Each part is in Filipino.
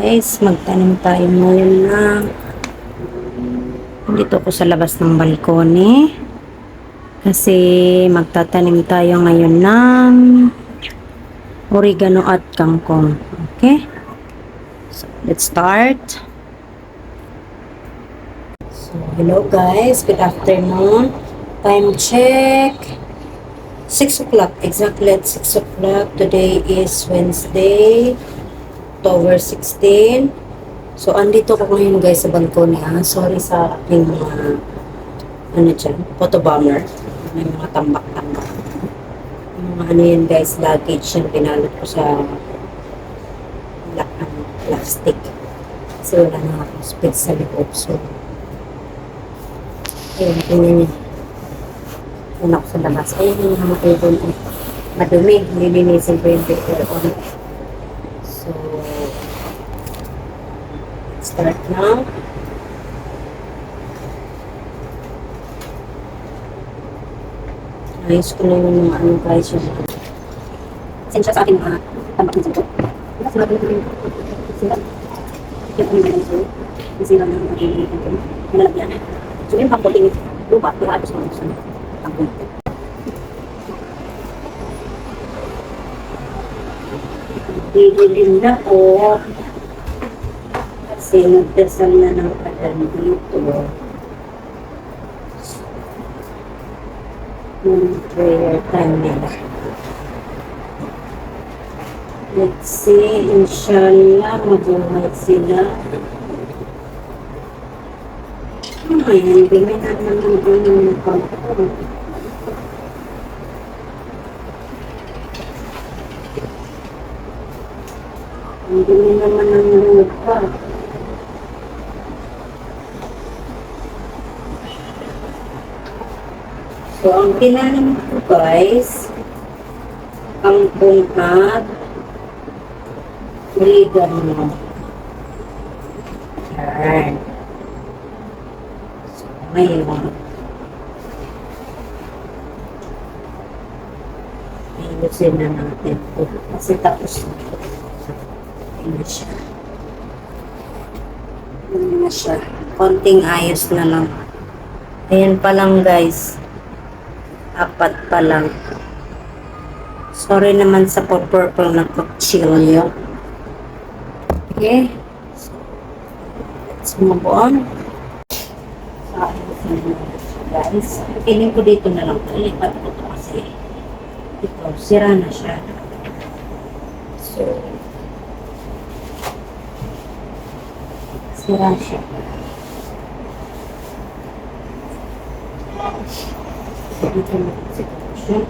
guys, magtanim tayo ngayon ng dito ko sa labas ng balkone kasi magtatanim tayo ngayon ng oregano at kangkong. Okay, so let's start. So hello guys, good afternoon. Time check 6 o'clock, exactly at 6 o'clock. Today is Wednesday, October 16. So, andito ko ngayon guys sa balkone. Sorry sa aking mga photo bomber. May mga tambak-tambak. Mga yan guys, luggage yan. Pinalot ko sa plastic. Kasi wala na akong space sa loob. So, ayun, tingnan niya. Una ko sa labas. Ayun yung mga table. Madumi. Nilinisin ko yung paper on. So, start now. Ayos ko na yung mga guys yung sensya sa aking mga tambak ng sensya. Kasi natin yung sila. Yung kami na nito. Yung sila na yung nalagyan. So yung pangkuting lupa, piratos mo sa pangkuting. Bigilin na po. Kasi nagdasal na ng kadan dito. Prayer time nila. Let's see, inshallah, mabuhay sila. Ayan, bigyan na naman yung pangko. Hindi naman ang lupa. So, ang tinanim ko guys, kangkong at oregano. Yan. So, ngayon, ayusin na natin ito. Kasi tapos na ito. Ayan na siya. Ayan na siya. Konting ayos na lang. Ayan pa lang guys. 4 pa lang. Sorry naman sa purple na kutsilyo. Okay. So, let's move on. So, guys. Piling ko dito na lang. Lipat ko ito kasi ito, sira na siya. So, sira siya. Dito na siya.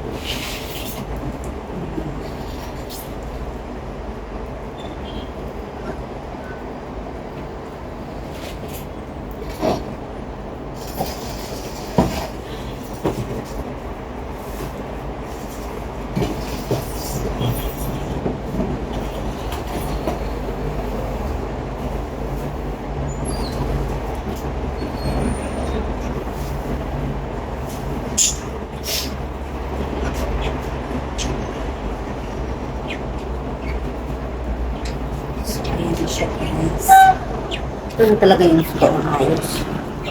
Ito na talaga yung totoong ayos.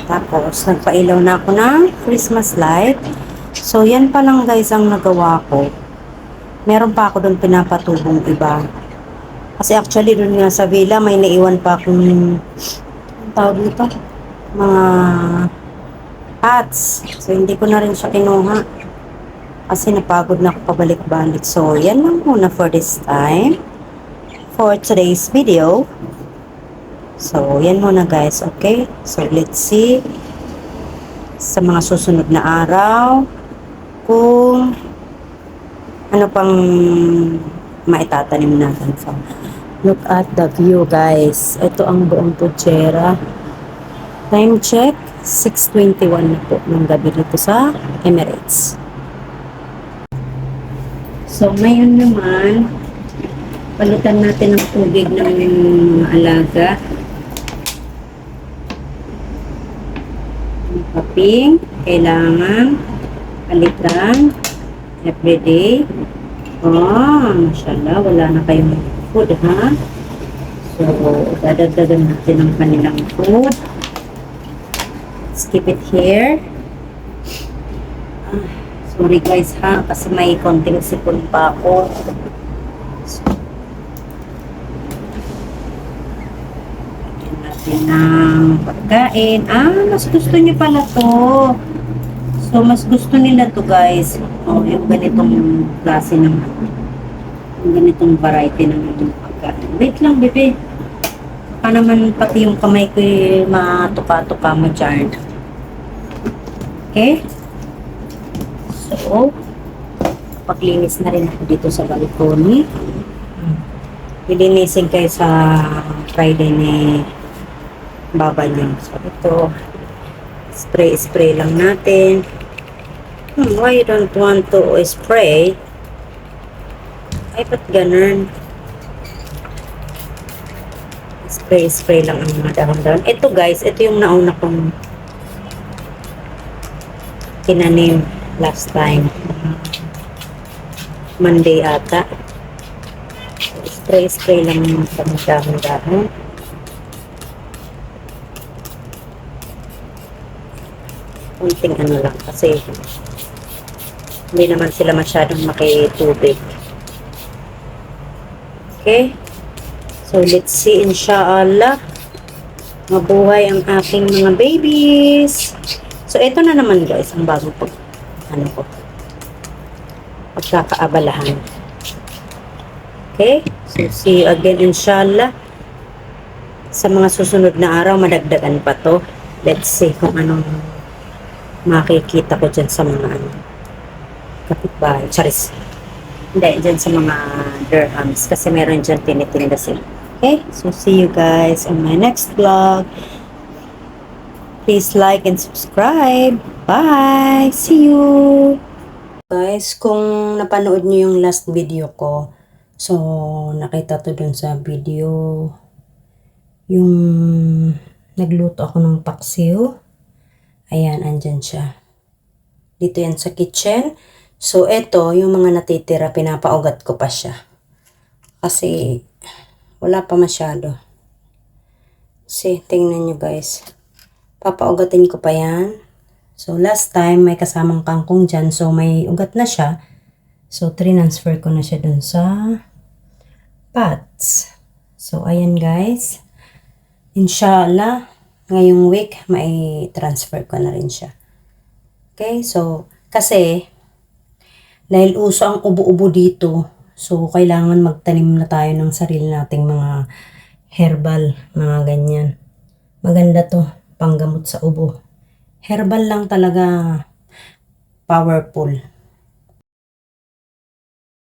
Tapos, nagpailaw na ako ng Christmas light. So, yan pa lang guys ang nagawa ko. Meron pa ako doon pinapatubong iba. Kasi actually doon nga sa villa, may naiwan pa akong tawag nito, mga pots. So, hindi ko na rin siya kinuha. Kasi napagod na ako pabalik-balik. So, yan lang muna for this time. For today's video. So, yan muna guys, okay? So, let's see sa mga susunod na araw kung ano pang maitatanim natin. So, look at the view guys. Ito ang buong putsera. Time check, 6:21 na po ng gabi dito sa Emirates. So, ngayon naman, palitan natin ang tubig ng mga alaga. Kaping, kailangan palitan everyday. Mashallah, wala na kayong food, ha? So, dadagdagan natin ang kanilang food. Skip it here. Ah, sorry guys ha, kasi may konting sipon pa ako. So, lagyan natin ng pagkain. Mas gusto niyo pala to. So, mas gusto nila to guys. Yung ganitong klase ng yung ganitong variety ng pagkain. Wait lang, bebe. Baka naman pati yung kamay ko matuka-tuka mo dyan. Okay? So, paglinis na rin ako dito sa balcony. Lilinisin kayo sa Friday ni Baba niyo. So, ito, spray-spray lang natin. Why you don't want to spray? Ay, ba't ganun? Spray-spray lang ang mga dahon-dahon. Ito guys, ito yung nauna kong tinanim last time. Monday ata. Spray-spray lang ang mga dahon-dahon. Kunting ano lang kasi hindi naman sila masyadong makitubig. Okay? So, let's see, inshallah, mabuhay ang aking mga babies. So, ito na naman guys, ang bagong pagkakaabalahan. Okay? So, see you again, inshallah. Sa mga susunod na araw, madagdagan pa to. Let's see kung anong makikita ko dyan sa mga kapitbahay. Charis. Hindi, dyan sa mga dirhams. Kasi meron dyan tinitinda sila. Okay? So, see you guys on my next vlog. Please like and subscribe. Bye! See you! Guys, kung napanood niyo yung last video ko, so, nakita to dun sa video, yung nagluto ako ng paksiw. Ayan, andyan siya. Dito yan sa kitchen. So, eto, yung mga natitira, pinapaugat ko pa siya. Kasi, wala pa masyado. See, tingnan nyo guys. Papaugatin ko pa yan. So, last time, may kasamang kangkong dyan. So, may ugat na siya. So, transfer ko na siya dun sa pots. So, ayan guys. Inshallah, ngayong week, may transfer ko na rin siya. Okay, so, kasi, dahil uso ang ubo-ubo dito, so, kailangan magtanim na tayo ng sarili nating mga herbal, mga ganyan. Maganda to, panggamot sa ubo. Herbal lang talaga, powerful.